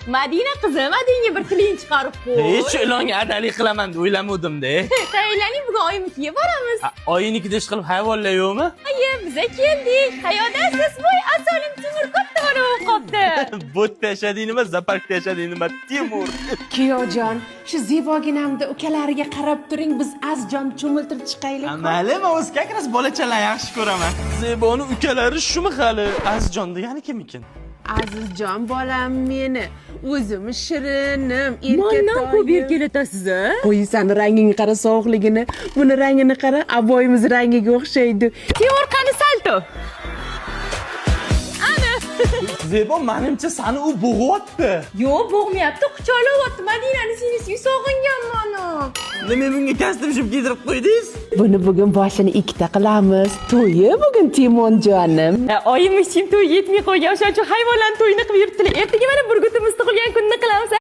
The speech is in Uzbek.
Madina qizim, adingga bir tiling chiqarib qo'y. Hech ilonga adalik qilaman deb o'ylamadim-da. Tayyorlaning, bugun oyimnikiga boramiz. Oyinnikida ish qilib hayvonlar yo'qmi? Ayo, biza keldik. Hayotasiz voy, asolim Timur katta bo'lib qopti. Botda yashading nima, zooparkda yashading nima, Timur. Kuyojon, shu zeboginamda ukalariga qarab turing, biz azjon cho'miltirib chiqaylik. Mayli, men o'z как раз bolachalar yaxshi ko'raman. Zeboni ukalari shumi hali? Azjon degani kim ekan? Azizjon bolam meni, o'zim shirinim, Mandan ko'p erkatoyim. erkalatasiz, a? Qo'ysan rangini qara, sovuqligini. Buni rangini qara, aboyimiz rangiga o'xshaydi. Timur qani salto. Zebo, menimcha seni u bo'g'yapti. Yo'q, bo'g'mayapti, quchoqlayapti. Madinani singlisi sog'inganman ana. Nima bunga kostyum kiydirib qo'ydingiz? Buni bugun boshini ikkita qilamiz. To'yi bugun Timonjonim. Oyim ishim to'y yetmay qo'ygan, o'shaning uchun hayvonlarning to'yini qilib yuribdilar. Ertaga mana Burgutimiz tug'ilgan kunni qilamiz.